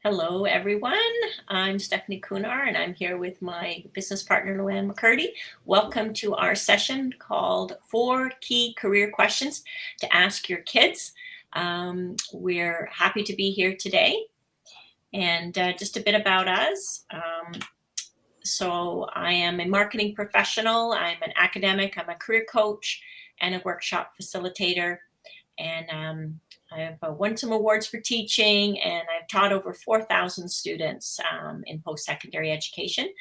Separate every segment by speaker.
Speaker 1: Hello, everyone. I'm Stephanie Kunar, and I'm here with my business partner, Luann McCurdy. Welcome to our session called 4 Key Career Questions to Ask Your Kids. We're happy to be here today. And just a bit about us. So I am a marketing professional. I'm an academic. I'm a career coach and a workshop facilitator. And I've won some awards for teaching, and I've taught over 4,000 students in post-secondary education.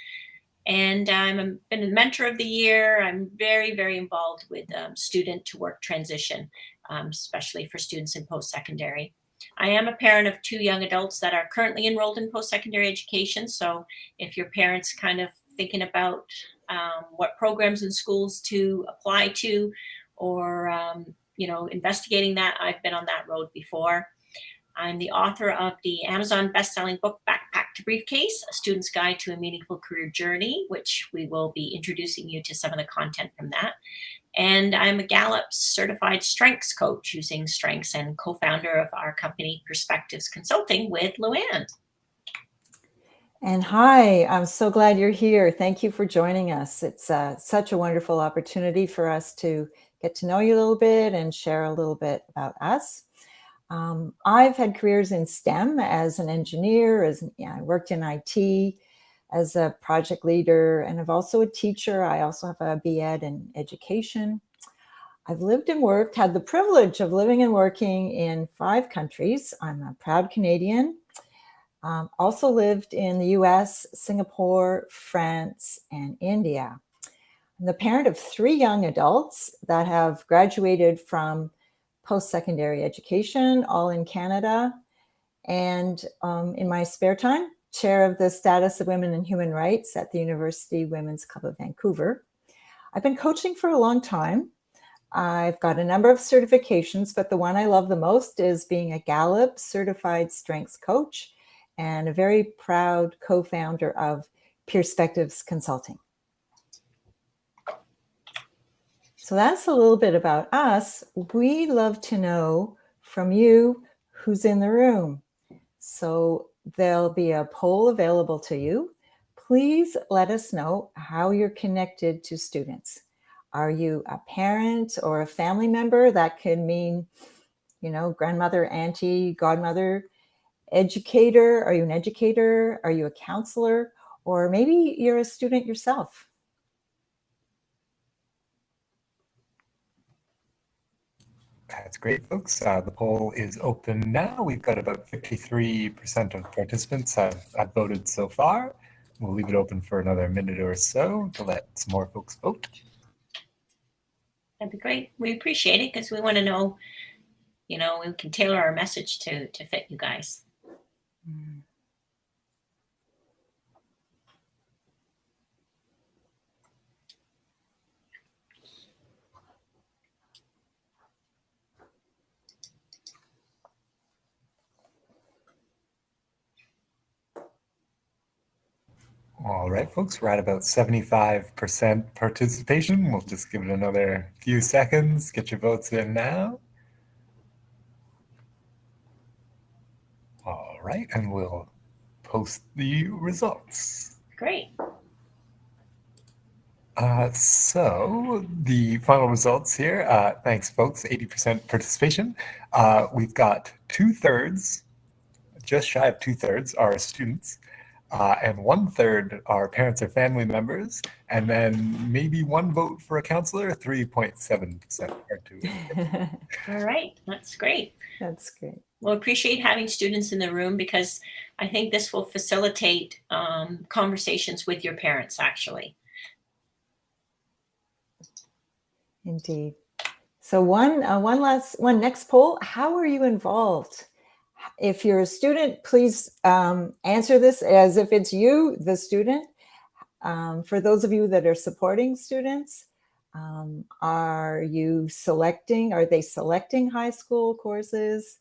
Speaker 1: And I've been a mentor of the year. I'm very, very involved with student to work transition, especially for students in post-secondary. I am a parent of 2 young adults that are currently enrolled in post-secondary education. So if your parents kind of thinking about what programs and schools to apply to, or investigating that, I've been on that road before. I'm the author of the Amazon best-selling book, Backpack to Briefcase, A Student's Guide to a Meaningful Career Journey, which we will be introducing you to some of the content from that. And I'm a Gallup certified strengths coach using strengths, and co-founder of our company, PeerSpectives Consulting, with Luann.
Speaker 2: And hi, I'm so glad you're here. Thank you for joining us. It's such a wonderful opportunity for us to get to know you a little bit and share a little bit about us. I've had careers in STEM as an engineer, I worked in IT as a project leader, and I'm also a teacher. I also have a B.Ed in education. I've lived and worked, had the privilege of living and working in 5 countries. I'm a proud Canadian. Also lived in the US, Singapore, France, and India. I'm the parent of 3 young adults that have graduated from post-secondary education, all in Canada. And in my spare time, chair of the Status of Women and Human Rights at the University Women's Club of Vancouver. I've been coaching for a long time. I've got a number of certifications, but the one I love the most is being a Gallup certified strengths coach and a very proud co-founder of PeerSpectives Consulting. So that's a little bit about us. We love to know from you who's in the room. So there'll be a poll available to you. Please let us know how you're connected to students. Are you a parent or a family member? That could mean, grandmother, auntie, godmother, educator. Are you an educator? Are you a counselor? Or maybe you're a student yourself.
Speaker 3: That's great, folks. The poll is open now. We've got about 53% of participants have voted so far. We'll leave it open for another minute or so to let some more folks vote.
Speaker 1: That'd be great. We appreciate it because we want to know, we can tailor our message to fit you guys.
Speaker 3: All right, folks, we're at about 75% participation. We'll just give it another few seconds. Get your votes in now. All right, and we'll post the results.
Speaker 1: Great.
Speaker 3: So the final results here, thanks folks, 80% participation. We've got 2/3, just shy of 2/3 are students, and 1/3 are parents or family members, and then maybe 1 vote for a counselor, 3.7% are to.
Speaker 1: All right, that's great.
Speaker 2: That's great.
Speaker 1: We'll appreciate having students in the room because I think this will facilitate conversations with your parents, actually.
Speaker 2: Indeed. So one next poll, how are you involved? If you're a student, please answer this as if it's you, the student. For those of you that are supporting students, are they selecting high school courses?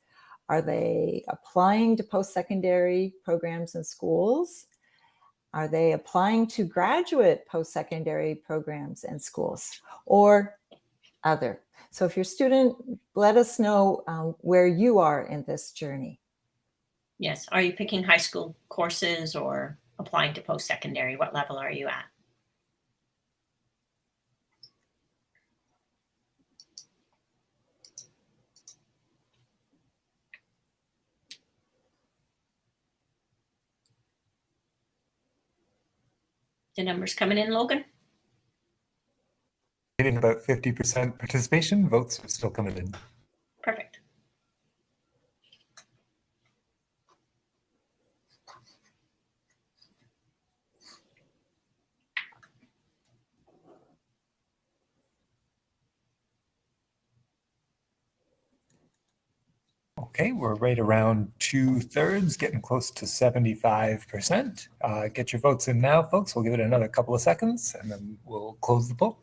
Speaker 2: Are they applying to post-secondary programs and schools? Are they applying to graduate post-secondary programs and schools, or other? So if you're a student, let us know where you are in this journey.
Speaker 1: Yes. Are you picking high school courses or applying to post-secondary? What level are you at? The numbers coming in, Logan?
Speaker 3: Getting about 50% participation. Votes are still coming in.
Speaker 1: Perfect.
Speaker 3: Okay, we're right around 2/3, getting close to 75%. Get your votes in now, folks. We'll give it another couple of seconds, and then we'll close the poll.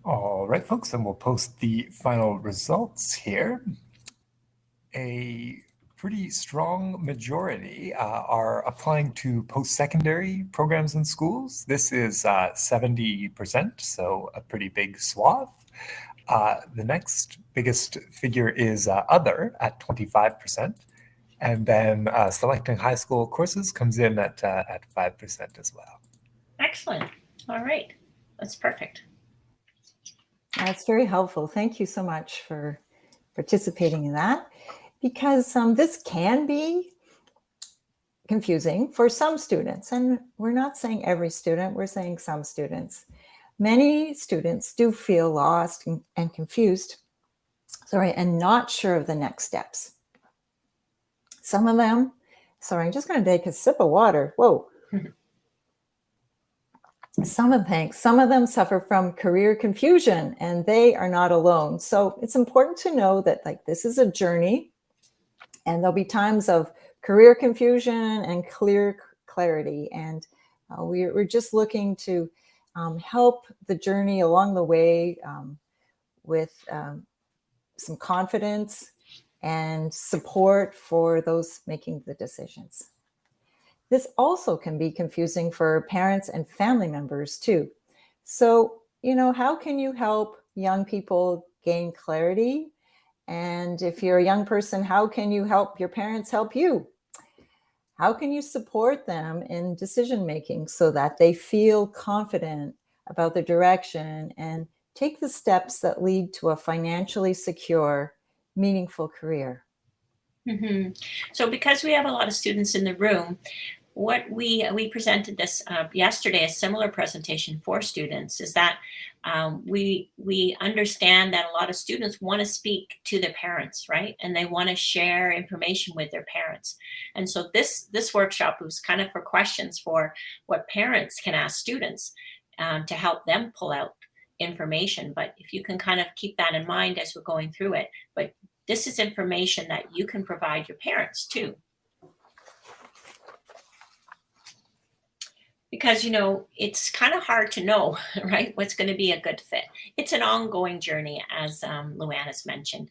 Speaker 3: All right, folks, and we'll post the final results here. A pretty strong majority are applying to post-secondary programs in schools. This is 70%, so a pretty big swath. The next biggest figure is other at 25%. And then selecting high school courses comes in at 5% as well.
Speaker 1: Excellent. All right. That's perfect.
Speaker 2: That's very helpful. Thank you so much for participating in that, because this can be confusing for some students. And we're not saying every student, we're saying some students. Many students do feel lost and confused, and not sure of the next steps. Some of them, I'm just going to take a sip of water. Whoa. Some of them suffer from career confusion, and they are not alone. So it's important to know that this is a journey, and there'll be times of career confusion and clarity. And we're just looking to help the journey along the way with some confidence and support for those making the decisions. This also can be confusing for parents and family members too. So, how can you help young people gain clarity? And if you're a young person, how can you help your parents help you? How can you support them in decision making so that they feel confident about the direction and take the steps that lead to a financially secure, meaningful career?
Speaker 1: Mm-hmm. So because we have a lot of students in the room, what we presented this yesterday, a similar presentation for students, is that we understand that a lot of students want to speak to their parents, right? And they want to share information with their parents. And so this workshop was kind of for questions for what parents can ask students to help them pull out information. But if you can kind of keep that in mind as we're going through it, but this is information that you can provide your parents too. Because, it's kind of hard to know, right, what's going to be a good fit. It's an ongoing journey, as Luann has mentioned.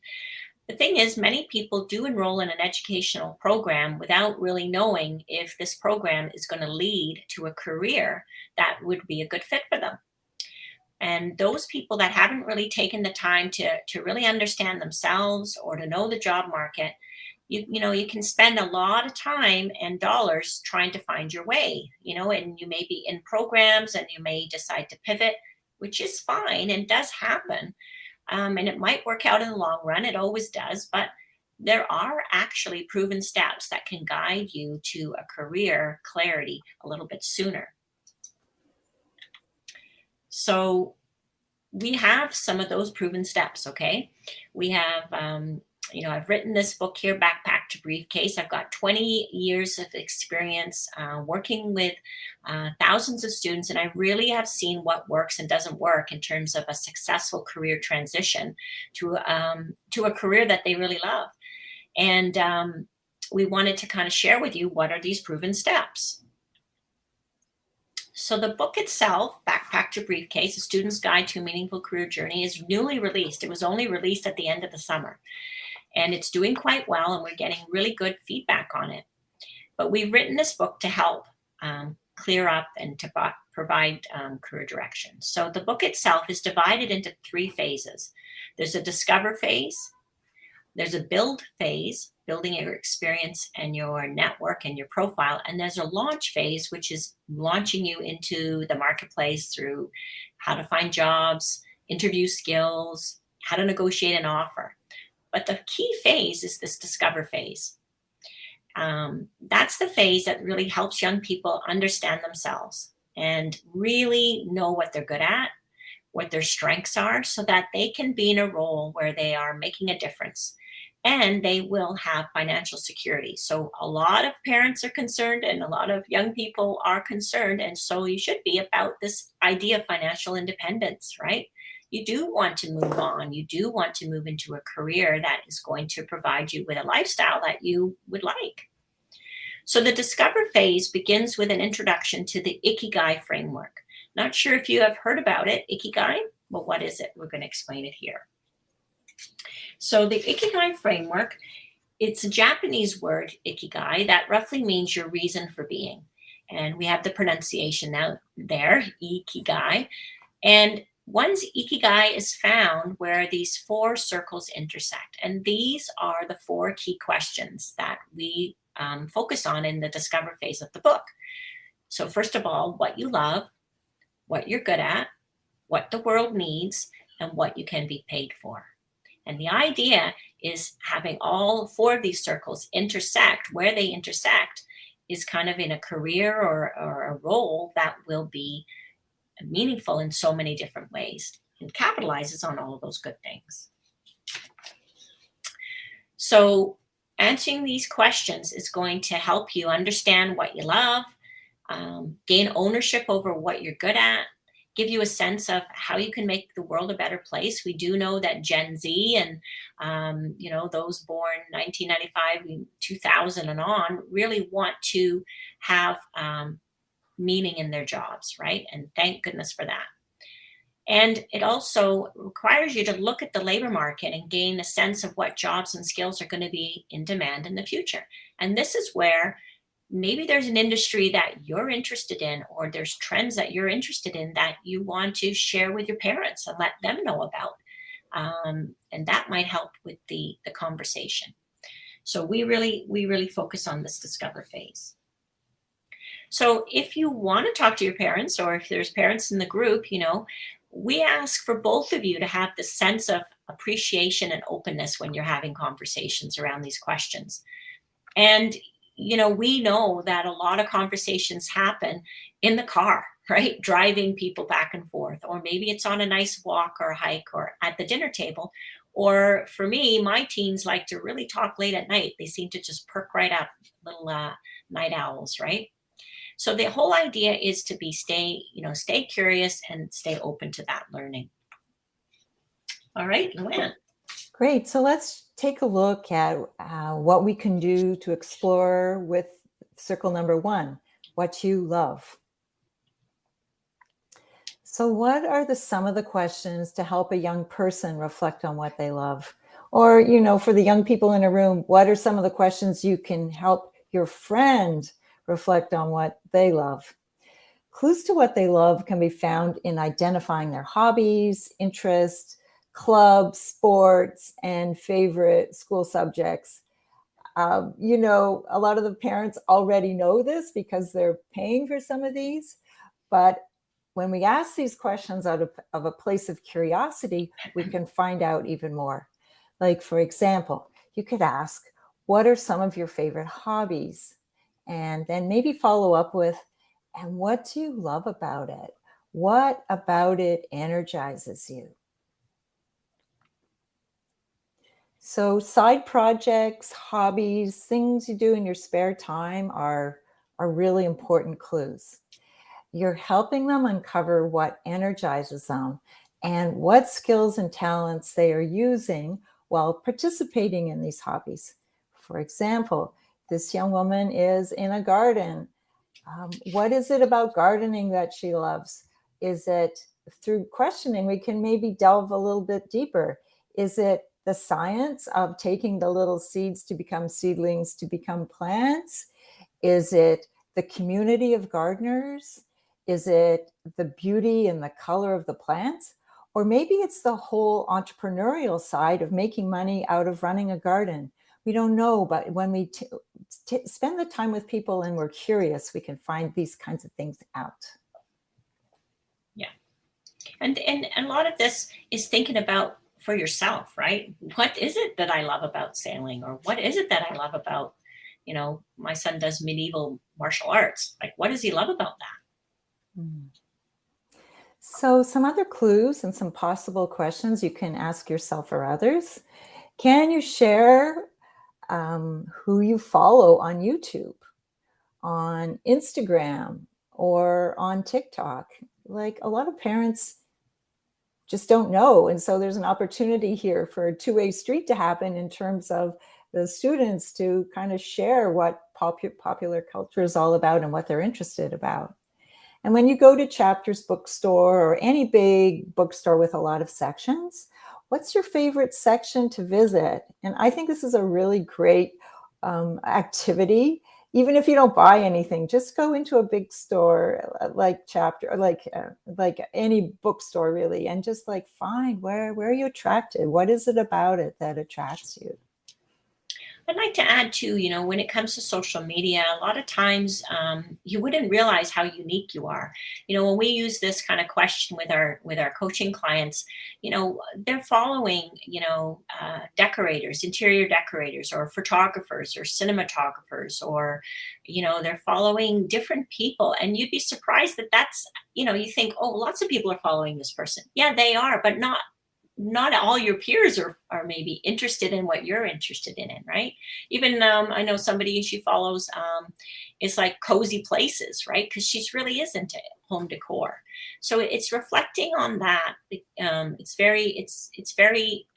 Speaker 1: The thing is, many people do enroll in an educational program without really knowing if this program is going to lead to a career that would be a good fit for them. And those people that haven't really taken the time to really understand themselves or to know the job market, you can spend a lot of time and dollars trying to find your way, and you may be in programs and you may decide to pivot, which is fine and does happen. And it might work out in the long run. It always does. But there are actually proven steps that can guide you to a career clarity a little bit sooner. So we have some of those proven steps, okay? We have I've written this book here, Backpack to Briefcase. I've got 20 years of experience working with thousands of students, and I really have seen what works and doesn't work in terms of a successful career transition to a career that they really love. And we wanted to kind of share with you what are these proven steps. So the book itself, Backpack to Briefcase, A Student's Guide to a Meaningful Career Journey, is newly released. It was only released at the end of the summer. And it's doing quite well, and we're getting really good feedback on it. But we've written this book to help clear up and to provide career direction. So the book itself is divided into 3 phases. There's a discover phase, there's a build phase, building your experience and your network and your profile, and there's a launch phase, which is launching you into the marketplace through how to find jobs, interview skills, how to negotiate an offer. But the key phase is this discover phase. That's the phase that really helps young people understand themselves and really know what they're good at, what their strengths are, so that they can be in a role where they are making a difference and they will have financial security. So a lot of parents are concerned and a lot of young people are concerned, and so you should be, about this idea of financial independence, right? You do want to move on. You do want to move into a career that is going to provide you with a lifestyle that you would like. So the discover phase begins with an introduction to the Ikigai Framework. Not sure if you have heard about it, Ikigai. Well, what is it? We're going to explain it here. So the Ikigai Framework, it's a Japanese word, Ikigai, that roughly means your reason for being. And we have the pronunciation now there, Ikigai. And one's Ikigai is found where these 4 circles intersect. And these are the 4 key questions that we focus on in the discover phase of the book. So first of all, what you love, what you're good at, what the world needs, and what you can be paid for. And the idea is having all 4 of these circles intersect. Where they intersect is kind of in a career or a role that will be meaningful in so many different ways and capitalizes on all of those good things. So answering these questions is going to help you understand what you love, gain ownership over what you're good at, give you a sense of how you can make the world a better place. We do know that Gen Z and those born 1995, 2000 and on really want to have meaning in their jobs, right? And thank goodness for that. And it also requires you to look at the labor market and gain a sense of what jobs and skills are going to be in demand in the future. And this is where maybe there's an industry that you're interested in, or there's trends that you're interested in that you want to share with your parents and let them know about. And that might help with the conversation. So we really focus on this discover phase. So if you want to talk to your parents, or if there's parents in the group, we ask for both of you to have the sense of appreciation and openness when you're having conversations around these questions. And we know that a lot of conversations happen in the car, right? Driving people back and forth, or maybe it's on a nice walk or hike or at the dinner table. Or for me, my teens like to really talk late at night. They seem to just perk right up, little night owls, right? So the whole idea is to stay curious and stay open to that learning. All right, Luann.
Speaker 2: Great. So let's take a look at what we can do to explore with circle number 1, what you love. So what are some of the questions to help a young person reflect on what they love? Or, for the young people in a room, what are some of the questions you can help your friend reflect on what they love? Clues to what they love can be found in identifying their hobbies, interests, clubs, sports, and favorite school subjects. A lot of the parents already know this because they're paying for some of these. But when we ask these questions out of a place of curiosity, we can find out even more. Like, for example, you could ask, what are some of your favorite hobbies? And then maybe follow up with, and what do you love about it? What about it energizes you? So side projects, hobbies, things you do in your spare time are really important clues. You're helping them uncover what energizes them and what skills and talents they are using while participating in these hobbies. For example, this young woman is in a garden. What is it about gardening that she loves? Is it, through questioning, we can maybe delve a little bit deeper. Is it the science of taking the little seeds to become seedlings to become plants? Is it the community of gardeners? Is it the beauty and the color of the plants? Or maybe it's the whole entrepreneurial side of making money out of running a garden. We don't know, but when we spend the time with people and we're curious, we can find these kinds of things out.
Speaker 1: Yeah. And a lot of this is thinking about for yourself, right? What is it that I love about sailing? Or what is it that I love about, my son does medieval martial arts. Like, what does he love about that?
Speaker 2: So some other clues and some possible questions you can ask yourself or others. Can you share who you follow on YouTube, on Instagram, or on TikTok? Like, a lot of parents just don't know. And so there's an opportunity here for a two-way street to happen in terms of the students to kind of share what popular culture is all about and what they're interested about. And when you go to Chapters Bookstore or any big bookstore with a lot of sections, what's your favorite section to visit? And I think this is a really great activity. Even if you don't buy anything, just go into a big store like Chapter, like any bookstore really, and just like find where are you attracted? What is it about it that attracts you?
Speaker 1: I'd like to add too, when it comes to social media, a lot of times you wouldn't realize how unique you are. When we use this kind of question with our coaching clients, they're following, decorators, interior decorators, or photographers, or cinematographers, or they're following different people, and you'd be surprised that that's, you think, oh, lots of people are following this person. Yeah, they are, but not all your peers are maybe interested in what you're interested in, right? Even I know somebody she follows is like cozy places, right? Because she's really is into home decor. So it's reflecting on that. It's very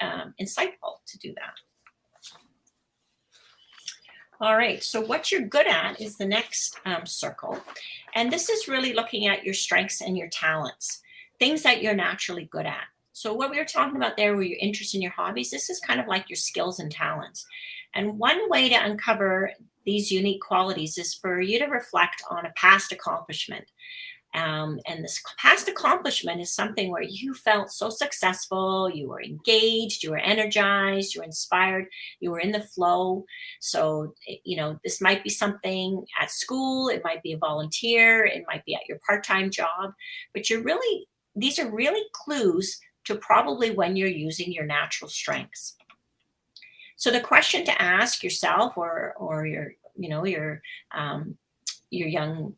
Speaker 1: insightful to do that. All right, so what you're good at is the next circle. And this is really looking at your strengths and your talents, things that you're naturally good at. So what we were talking about there were your interests and your hobbies. This is kind of like your skills and talents. And one way to uncover these unique qualities is for you to reflect on a past accomplishment. And this past accomplishment is something where you felt so successful, you were engaged, you were energized, you were inspired, you were in the flow. So, this might be something at school, it might be a volunteer, it might be at your part-time job, but these are really clues to probably when you're using your natural strengths. So the question to ask yourself or your young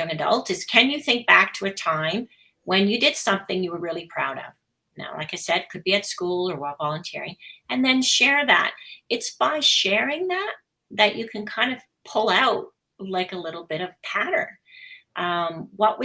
Speaker 1: adult is, can you think back to a time when you did something you were really proud of? Now, like I said, could be at school or while volunteering, and then share that. It's by sharing that you can kind of pull out like a little bit of pattern. What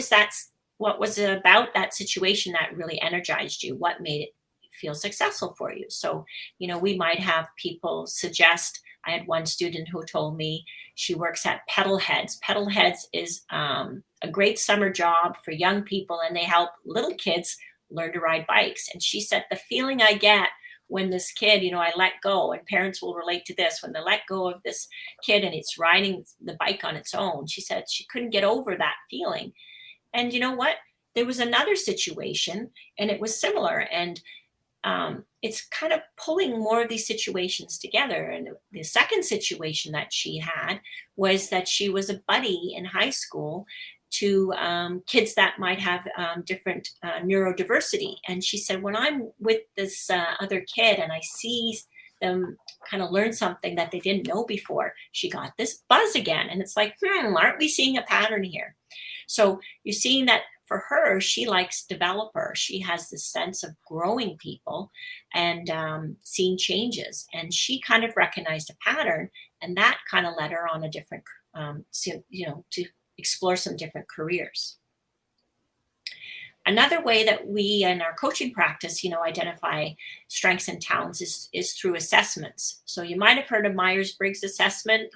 Speaker 1: was it about that situation that really energized you? What made it feel successful for you? So, we might have people suggest. I had one student who told me she works at Pedal Heads. Pedal Heads is a great summer job for young people, and they help little kids learn to ride bikes. And she said, the feeling I get when this kid, I let go, and parents will relate to this, when they let go of this kid and it's riding the bike on its own, she said she couldn't get over that feeling. And you know what? There was another situation, and it was similar. And it's kind of pulling more of these situations together. And the second situation that she had was that she was a buddy in high school to kids that might have different neurodiversity. And she said, when I'm with this other kid and I see them kind of learn something that they didn't know before, she got this buzz again. And it's like, aren't we seeing a pattern here? So you're seeing that for her, she likes developer. She has this sense of growing people and seeing changes. And she kind of recognized a pattern, and that kind of led her on a different, to explore some different careers. Another way that we in our coaching practice, identify strengths and talents is through assessments. So you might have heard of Myers-Briggs assessment,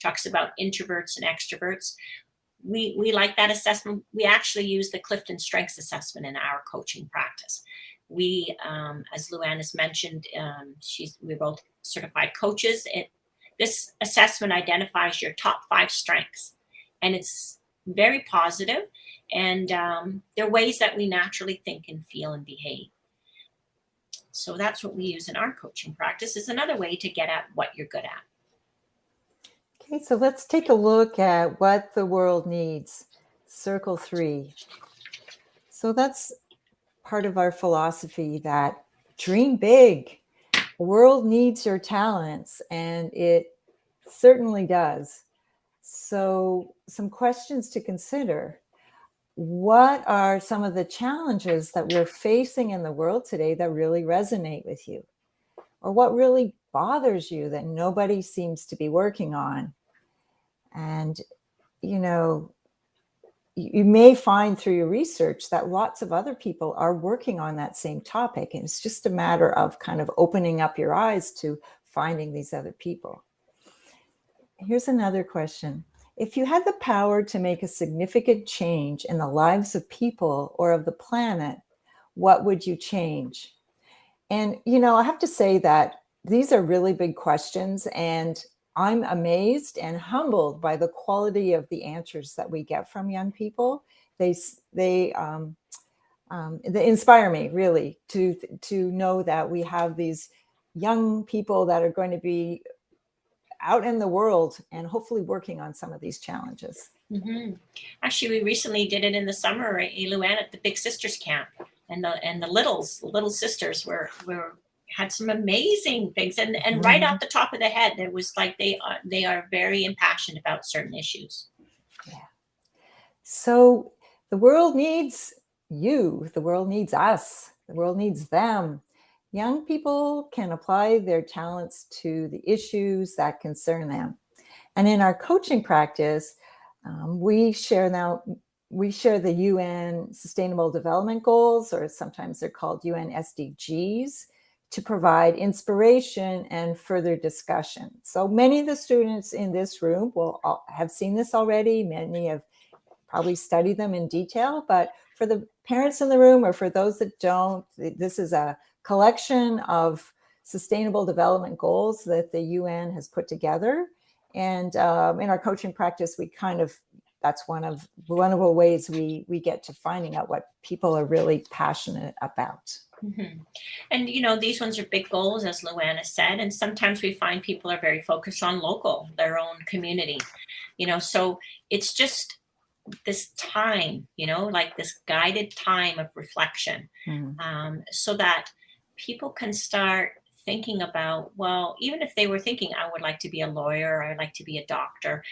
Speaker 1: talks about introverts and extroverts. We like that assessment. We actually use the Clifton Strengths Assessment in our coaching practice. We, as Luann has mentioned, we're both certified coaches. This assessment identifies your top 5 strengths. and it's very positive, and they're ways that we naturally think and feel and behave. So that's what we use in our coaching practice, is another way to get at what you're good at.
Speaker 2: Okay, so let's take a look at what the world needs. Circle 3. So that's part of our philosophy, that dream big. The world needs your talents, and it certainly does. So some questions to consider. What are some of the challenges that we're facing in the world today that really resonate with you? Or what really bothers you that nobody seems to be working on? And, you know, you may find through your research that lots of other people are working on that same topic. And it's just a matter of kind of opening up your eyes to finding these other people. Here's another question. If you had the power to make a significant change in the lives of people or of the planet, what would you change? And, you know, I have to say that these are really big questions, and I'm amazed and humbled by the quality of the answers that we get from young people. They inspire me, really, to know that we have these young people that are going to be out in the world and hopefully working on some of these challenges.
Speaker 1: Mm-hmm. Actually, we recently did it in the summer, Luann, at the Big Sisters camp, and the little sisters had some amazing things, and right off the top of the head, there was like they are very impassioned about certain issues.
Speaker 2: Yeah. So the world needs you. The world needs us. The world needs them. Young people can apply their talents to the issues that concern them. And in our coaching practice, we share the UN Sustainable Development Goals, or sometimes they're called UN SDGs, to provide inspiration and further discussion. So many of the students in this room will have seen this already. Many have probably studied them in detail, but for the parents in the room, or for those that don't, this is a collection of sustainable development goals that the UN has put together. And in our coaching practice, that's one of the ways we get to finding out what people are really passionate about.
Speaker 1: Mm-hmm. And, you know, these ones are big goals, as Luann said, and sometimes we find people are very focused on their own community, you know, so it's just this time, you know, like this guided time of reflection, so that people can start thinking about, well, even if they were thinking, I would like to be a lawyer, I'd like to be a doctor,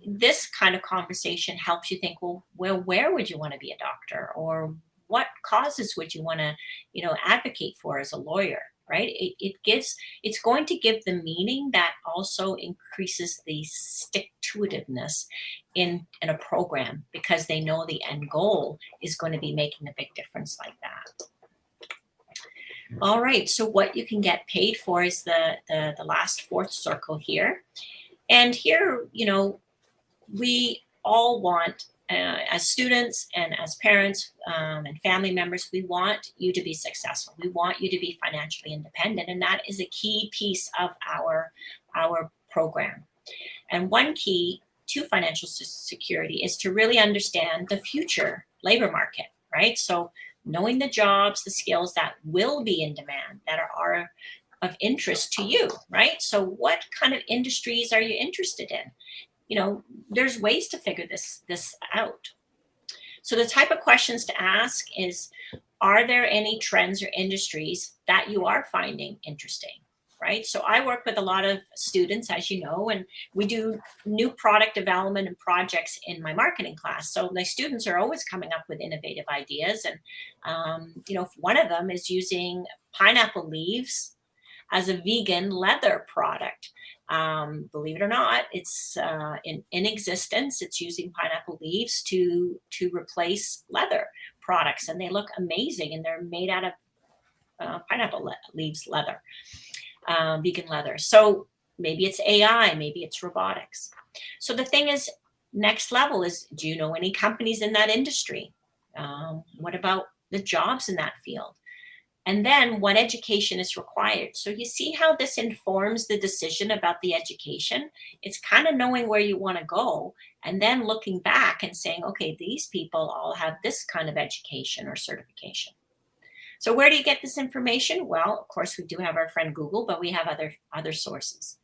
Speaker 1: this kind of conversation helps you think, well, where would you want to be a doctor, or what causes would you want to, you know, advocate for as a lawyer, right? It's going to give the meaning that also increases the stick-to-itiveness in a program, because they know the end goal is going to be making a big difference like that. All right, so what you can get paid for is the last fourth circle here. And here, you know, we all want, as students and as parents and family members, we want you to be successful. We want you to be financially independent, and that is a key piece of our program. And one key to financial security is to really understand the future labor market, right? So knowing the jobs, the skills that will be in demand, that are of interest to you, right? So what kind of industries are you interested in? You know, there's ways to figure this out. So the type of questions to ask is, are there any trends or industries that you are finding interesting, right? So I work with a lot of students, as you know, and we do new product development and projects in my marketing class. So my students are always coming up with innovative ideas. And, you know, one of them is using pineapple leaves as a vegan leather product. Believe it or not, it's in existence. It's using pineapple leaves to replace leather products, and they look amazing, and they're made out of pineapple leaves leather, vegan leather. So maybe it's AI, maybe it's robotics. So the thing is, next level is, do you know any companies in that industry? What about the jobs in that field? and then what education is required. So you see how this informs the decision about the education? It's kind of knowing where you want to go and then looking back and saying, okay, these people all have this kind of education or certification. So where do you get this information? Well, of course, we do have our friend Google, but we have other sources.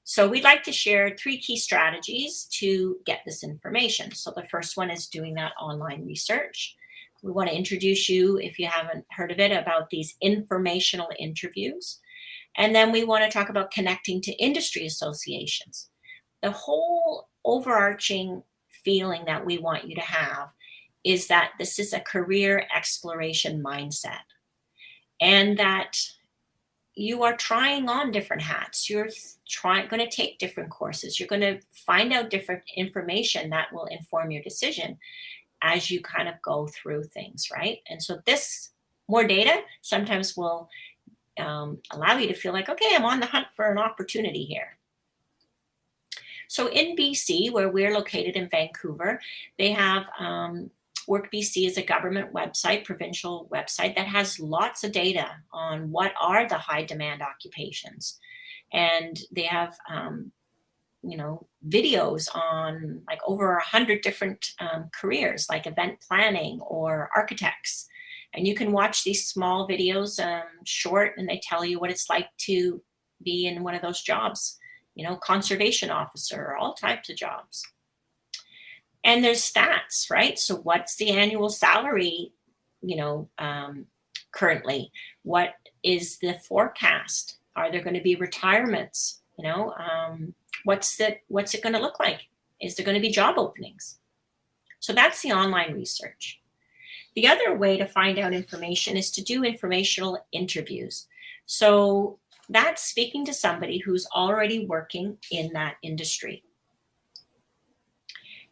Speaker 1: So we'd like to share 3 key strategies to get this information. So the first one is doing that online research. We want to introduce you, if you haven't heard of it, about these informational interviews. And then we want to talk about connecting to industry associations. The whole overarching feeling that we want you to have is that this is a career exploration mindset, and that you are trying on different hats. You're going to take different courses. You're going to find out different information that will inform your decision as you kind of go through things, right? And so this more data sometimes will allow you to feel like, okay, I'm on the hunt for an opportunity here. So in BC, where we're located in Vancouver, they have WorkBC is a government website, provincial website that has lots of data on what are the high demand occupations. And they have, videos on like over 100 different careers, like event planning or architects. And you can watch these small videos, short, and they tell you what it's like to be in one of those jobs, conservation officer, all types of jobs. And there's stats, right? So what's the annual salary, currently? What is the forecast? Are there going to be retirements? What's it going to look like? Is there going to be job openings? So that's the online research. The other way to find out information is to do informational interviews. So that's speaking to somebody who's already working in that industry.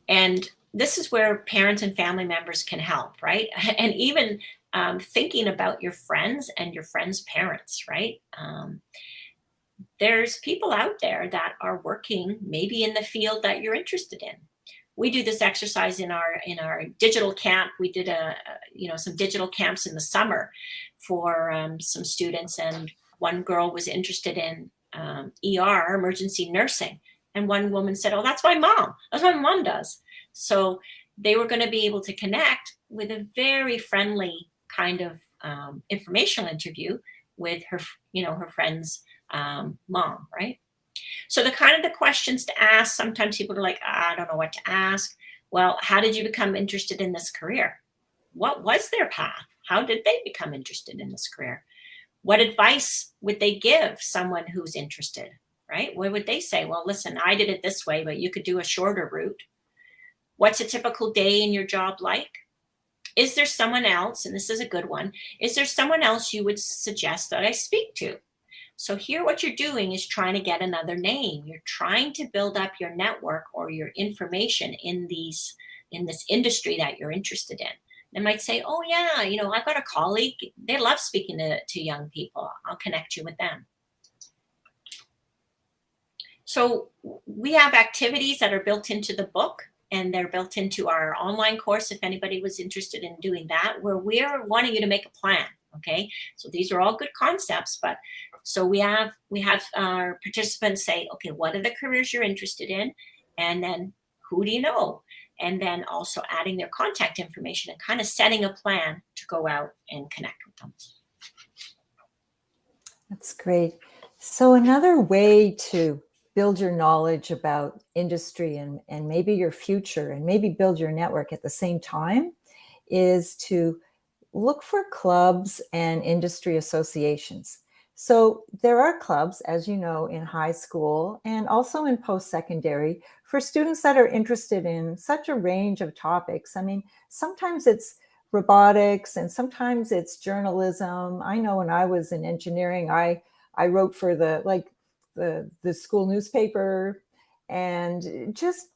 Speaker 1: And this is where parents and family members can help, right? And even thinking about your friends and your friends' parents, right? There's people out there that are working maybe in the field that you're interested in. We do this exercise in our digital camp. We did some digital camps in the summer for some students, and one girl was interested in ER, emergency nursing. And one woman said, oh, that's my mom. That's what my mom does. So they were going to be able to connect with a very friendly kind of informational interview with her friend's mom, right? So the kind of the questions to ask, sometimes people are like, I don't know what to ask. Well, how did you become interested in this career? What was their path? How did they become interested in this career? What advice would they give someone who's interested, right? What would they say? Well, listen, I did it this way, but you could do a shorter route. What's a typical day in your job like? Is there someone else, and this is a good one, is there someone else you would suggest that I speak to? So here what you're doing is trying to get another name. You're trying to build up your network or your information in this industry that you're interested in. They might say, oh yeah, I've got a colleague, they love speaking to young people. I'll connect you with them. So we have activities that are built into the book, and they're built into our online course if anybody was interested in doing that, where we're wanting you to make a plan, okay? So these are all good concepts, but so we have our participants say, okay, what are the careers you're interested in? And then who do you know? And then also adding their contact information and kind of setting a plan to go out and connect with them.
Speaker 2: That's great. So another way to build your knowledge about industry and maybe your future and maybe build your network at the same time is to look for clubs and industry associations. So there are clubs, as you know, in high school and also in post-secondary for students that are interested in such a range of topics. I mean, sometimes it's robotics and sometimes it's journalism. I know when I was in engineering, I wrote for the school newspaper, and just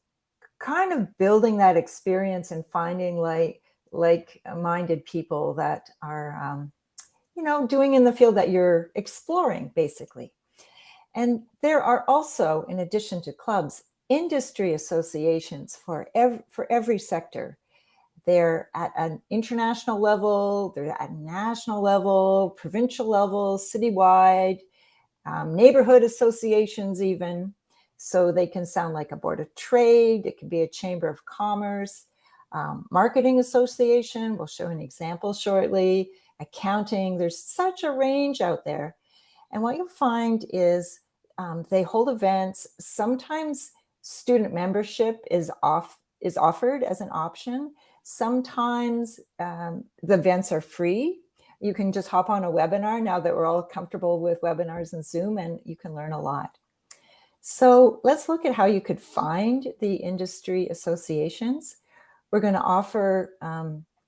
Speaker 2: kind of building that experience and finding like-minded people that are doing in the field that you're exploring, basically. And there are also, in addition to clubs, industry associations for every sector. They're at an international level, they're at national level, provincial level, citywide, neighborhood associations even. So they can sound like a board of trade, it can be a chamber of commerce, marketing association, we'll show an example shortly, accounting, there's such a range out there. And what you'll find is they hold events. Sometimes student membership is offered as an option. Sometimes the events are free. You can just hop on a webinar now that we're all comfortable with webinars and Zoom, and you can learn a lot. So let's look at how you could find the industry associations. We're going to offer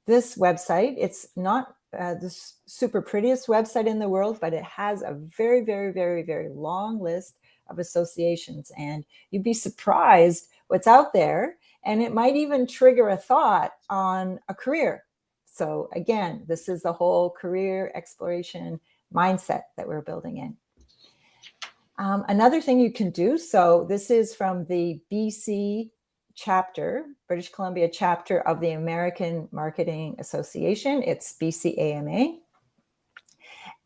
Speaker 2: this website. It's not the super prettiest website in the world, but it has a very, very, very, very long list of associations. And you'd be surprised what's out there. And it might even trigger a thought on a career. So again, this is the whole career exploration mindset that we're building in. Another thing you can do, so this is from the BC chapter, British Columbia chapter of the American Marketing Association. It's BCAMA.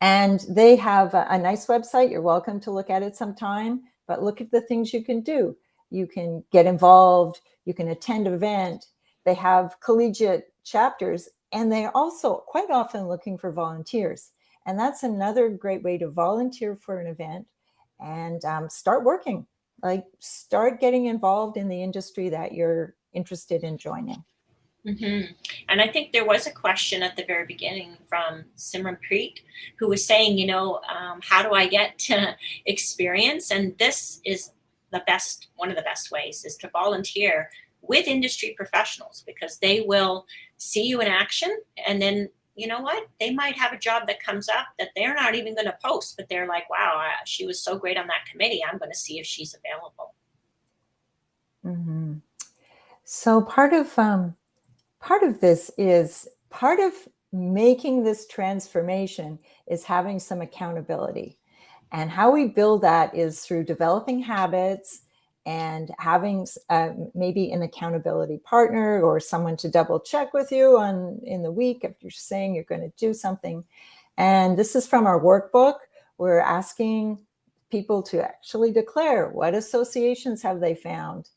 Speaker 2: And they have a nice website. You're welcome to look at it sometime, but look at the things you can do. You can get involved, you can attend an event. They have collegiate chapters, and they're also quite often looking for volunteers. And that's another great way to volunteer for an event and start working. Like start getting involved in the industry that you're interested in joining.
Speaker 1: Mm-hmm. And I think there was a question at the very beginning from Simranpreet, who was saying, you know, how do I get experience? And this is the best, one of the best ways is to volunteer with industry professionals, because they will see you in action. And then, you know what, they might have a job that comes up that they're not even going to post, but they're like, wow, she was so great on that committee. I'm going to see if she's available.
Speaker 2: Mm-hmm. So part of this is, part of making this transformation is having some accountability. And how we build that is through developing habits and having maybe an accountability partner or someone to double check with you in the week if you're saying you're going to do something. And this is from our workbook. We're asking people to actually declare what associations have they found?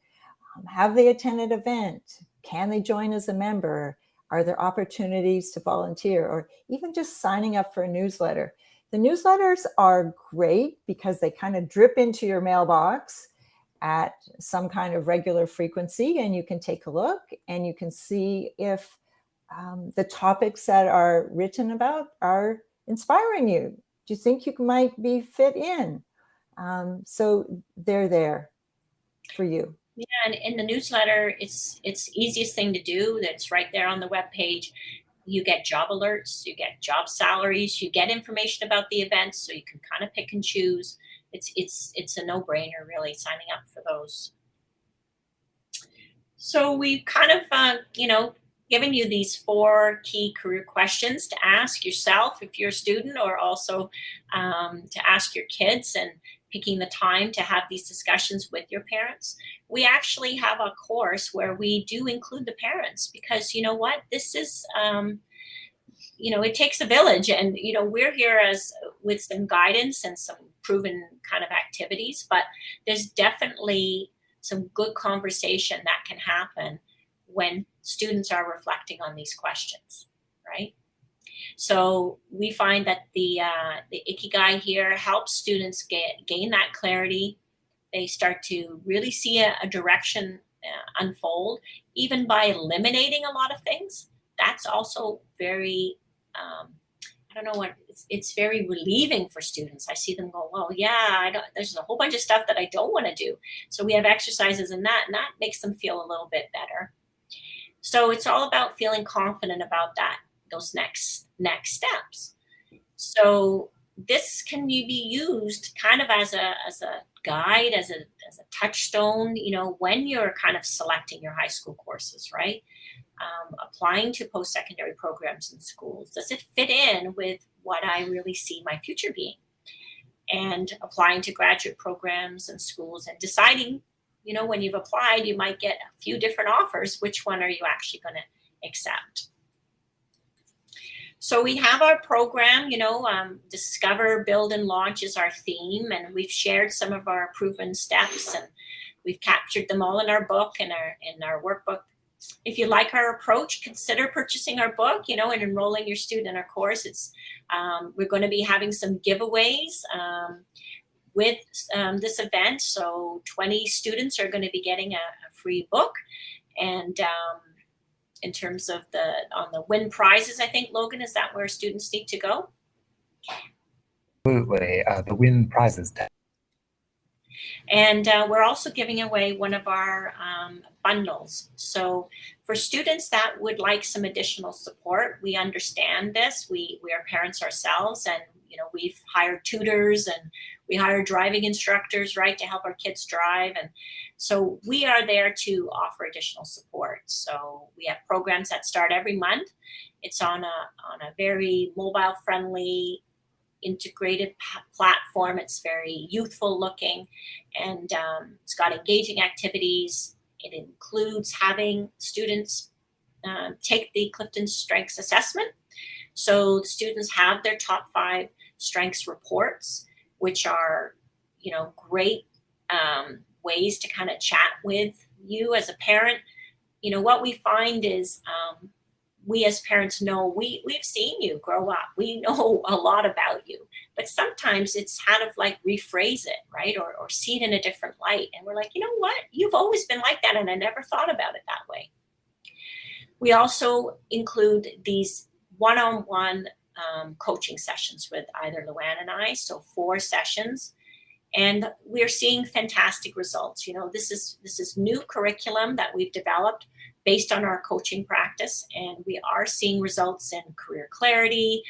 Speaker 2: Have they attended an event? Can they join as a member? Are there opportunities to volunteer, or even just signing up for a newsletter? The newsletters are great because they kind of drip into your mailbox at some kind of regular frequency, and you can take a look and you can see if the topics that are written about are inspiring you. Do you think you might be fit in? So they're there for you.
Speaker 1: Yeah, and in the newsletter, it's easiest thing to do. That's right there on the webpage. You get job alerts, you get job salaries, you get information about the events, so you can kind of pick and choose. It's a no-brainer, really, signing up for those. So we've kind of given you these 4 key career questions to ask yourself if you're a student, or also to ask your kids, and picking the time to have these discussions with your parents. We actually have a course where we do include the parents, because you know what, this is, it takes a village, and we're here with some guidance and some proven kind of activities, but there's definitely some good conversation that can happen when students are reflecting on these questions, right? So we find that the Ikigai here helps students gain that clarity. They start to really see a direction unfold, even by eliminating a lot of things. That's also very, it's very relieving for students. I see them go, well, yeah, there's a whole bunch of stuff that I don't want to do. So we have exercises in that, and that makes them feel a little bit better. So it's all about feeling confident about those next steps. So this can be used kind of as a guide, as a touchstone, when you're kind of selecting your high school courses, right? Applying to post-secondary programs in schools. Does it fit in with what I really see my future being? And applying to graduate programs and schools, and deciding, when you've applied, you might get a few different offers. Which one are you actually going to accept. So we have our program, discover, build, and launch is our theme, and we've shared some of our proven steps, and we've captured them all in our book and in our workbook. If you like our approach, consider purchasing our book, and enrolling your student in our course. We're going to be having some giveaways with this event. So 20 students are going to be getting a free book. And in terms of on the win prizes, I think, Logan, is that where students need to go?
Speaker 3: Absolutely. The win prizes tab.
Speaker 1: And we're also giving away one of our bundles. So for students that would like some additional support, we understand this. We are parents ourselves, and we've hired tutors and we hire driving instructors, right, to help our kids drive. And so we are there to offer additional support. So we have programs that start every month. It's on a very mobile friendly, integrated platform. It's very youthful looking, and it's got engaging activities. It includes having students take the Clifton Strengths Assessment. So students have their top 5 strengths reports, which are, great ways to kind of chat with you as a parent. What we find is we as parents know we've seen you grow up. We know a lot about you, but sometimes it's kind of like rephrase it, right? Or see it in a different light. And we're like, you know what? You've always been like that, and I never thought about it that way. We also include these one-on-one coaching sessions with either Luann and I, so 4 sessions. And we're seeing fantastic results. This is new curriculum that we've developed based on our coaching practice, and we are seeing results in career clarity,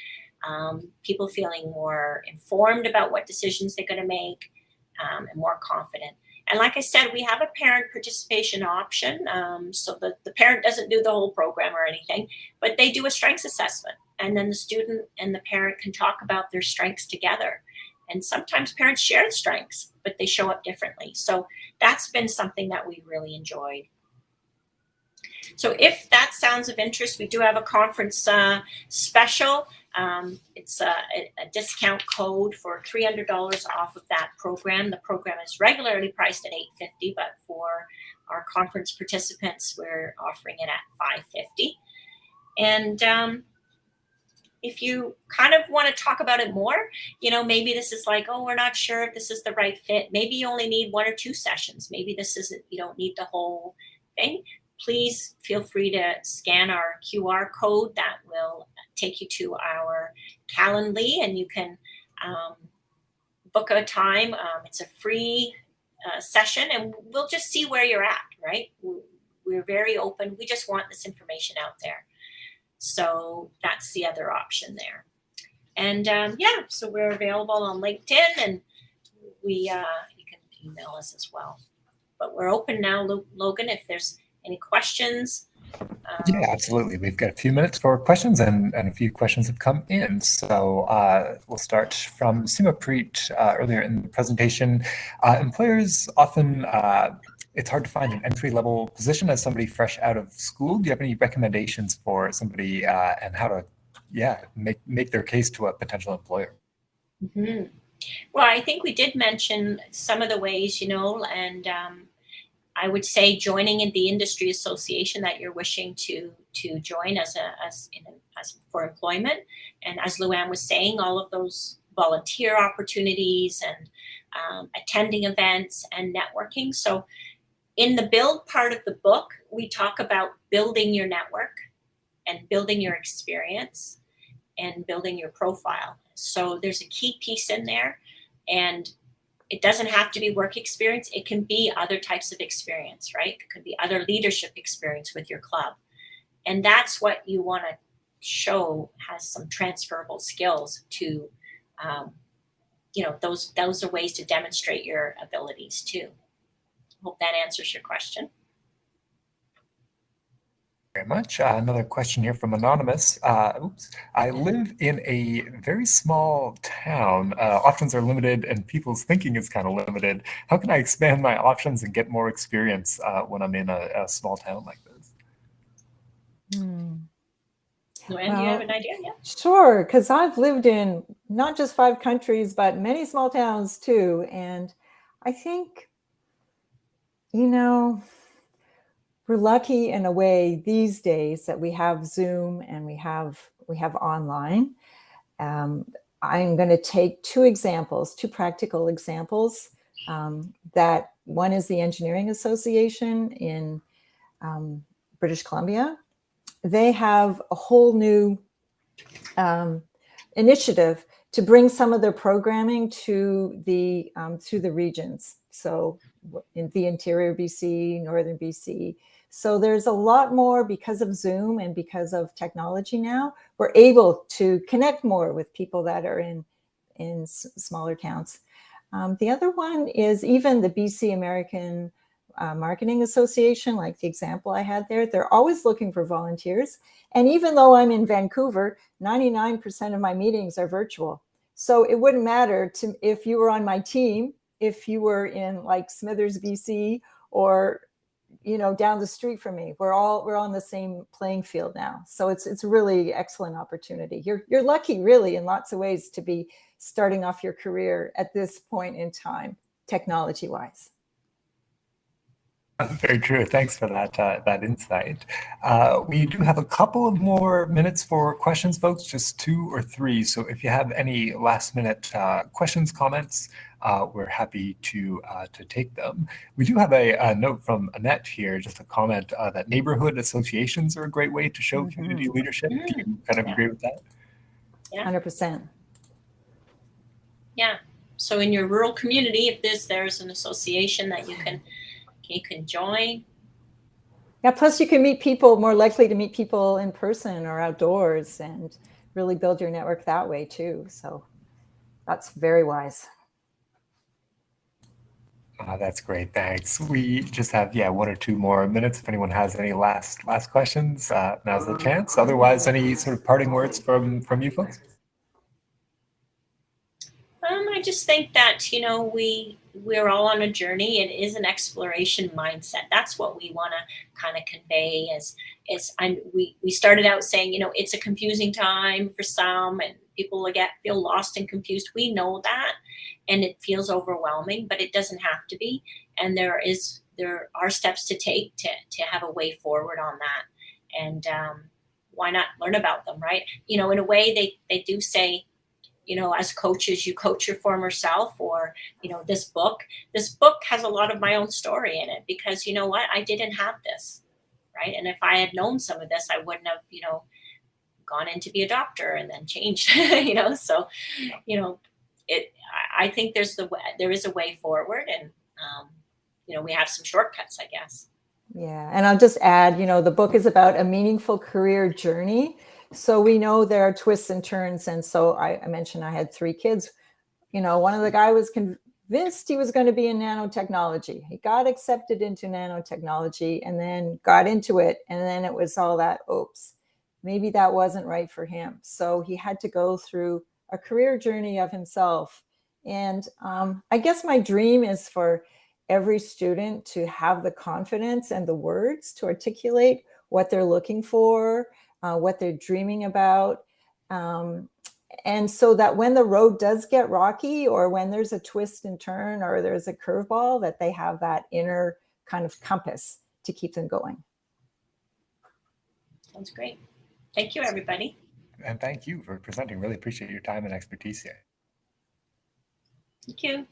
Speaker 1: people feeling more informed about what decisions they're going to make, and more confident. And like I said, we have a parent participation option, so the parent doesn't do the whole program or anything, but they do a strengths assessment, and then the student and the parent can talk about their strengths together. And sometimes parents share the strengths, but they show up differently. So that's been something that we really enjoyed. So if that sounds of interest, we do have a conference special. It's a discount code for $300 off of that program. The program is regularly priced at $850, but for our conference participants, we're offering it at $550. And if you kind of want to talk about it more, maybe this is like, oh, we're not sure if this is the right fit. Maybe you only need 1 or 2 sessions. Maybe this isn't, you don't need the whole thing. Please feel free to scan our QR code that will take you to our Calendly, and you can book a time. It's a free session, and we'll just see where you're at, right? We're very open. We just want this information out there. So that's the other option there. And so we're available on LinkedIn, and you can email us as well. But we're open now, Logan, if there's any questions.
Speaker 3: Yeah, absolutely. We've got a few minutes for questions, and a few questions have come in. So we'll start from Sumapreet earlier in the presentation. Employers often, it's hard to find an entry-level position as somebody fresh out of school. Do you have any recommendations for somebody and how to, make their case to a potential employer?
Speaker 1: Mm-hmm. Well, I think we did mention some of the ways, and I would say joining in the industry association that you're wishing to join as for employment. And as Luann was saying, all of those volunteer opportunities and attending events and networking. So in the build part of the book, we talk about building your network and building your experience and building your profile. So there's a key piece in there, and it doesn't have to be work experience. It can be other types of experience, right? It could be other leadership experience with your club. And that's what you want to show has some transferable skills to, those are ways to demonstrate your abilities too. Hope that answers your question.
Speaker 3: Very much. Another question here from Anonymous. I live in a very small town. Options are limited and people's thinking is kind of limited. How can I expand my options and get more experience when I'm in a small town like this?
Speaker 2: Hmm.
Speaker 1: Luann, do you have an idea? Yeah.
Speaker 2: Sure, because I've lived in not just 5 countries, but many small towns too. And I think, we're lucky in a way these days that we have Zoom and we have online. I'm going to take 2 examples, 2 practical examples. That one is the Engineering Association in British Columbia. They have a whole new initiative to bring some of their programming to the regions. So in the interior BC, northern BC. So there's a lot more because of Zoom and because of technology now. We're able to connect more with people that are in smaller towns. The other one is even the BC American Marketing Association, like the example I had there. They're always looking for volunteers. And even though I'm in Vancouver, 99% of my meetings are virtual. So it wouldn't matter if you were on my team, if you were in like Smithers, BC, or down the street from me. We're on the same playing field now. So it's a really excellent opportunity. You're lucky, really, in lots of ways, to be starting off your career at this point in time, technology-wise.
Speaker 3: Very true. Thanks for that insight. We do have a couple of more minutes for questions, folks, just 2 or 3. So if you have any last-minute questions, comments, we're happy to take them. We do have a note from Annette here, just a comment that neighborhood associations are a great way to show community leadership. Do you kind of agree with that?
Speaker 1: Yeah.
Speaker 2: 100%.
Speaker 1: Yeah. So in your rural community, if there's an association that you can join.
Speaker 2: Yeah, plus you can meet people, more likely to meet people in person or outdoors, and really build your network that way too. So that's very wise.
Speaker 3: That's great. Thanks. We just have 1 or 2 more minutes. If anyone has any last questions, now's the chance. Otherwise, any sort of parting words from you folks?
Speaker 1: I just think that we're all on a journey. It is an exploration mindset. That's what we want to kind of convey. We started out saying it's a confusing time for some, and people feel lost and confused. We know that, and it feels overwhelming, but it doesn't have to be. And there are steps to take to have a way forward on that. And why not learn about them, right? In a way, they do say, as coaches, you coach your former self, or, this book has a lot of my own story in it, because you know what, I didn't have this, right? And if I had known some of this, I wouldn't have, gone in to be a doctor and then changed, so, I think there is a way forward, and, we have some shortcuts, I guess.
Speaker 2: Yeah. And I'll just add, the book is about a meaningful career journey. So we know there are twists and turns. And so I mentioned I had 3 kids. One of the guys was convinced he was going to be in nanotechnology. He got accepted into nanotechnology and then got into it. And then it was all that, oops, maybe that wasn't right for him. So he had to go through a career journey of himself. And I guess my dream is for every student to have the confidence and the words to articulate what they're looking for, what they're dreaming about. And so that when the road does get rocky, or when there's a twist and turn, or there's a curveball, that they have that inner kind of compass to keep them going.
Speaker 1: Sounds great. Thank you, everybody.
Speaker 3: And thank you for presenting. Really appreciate your time and expertise here.
Speaker 1: Thank you.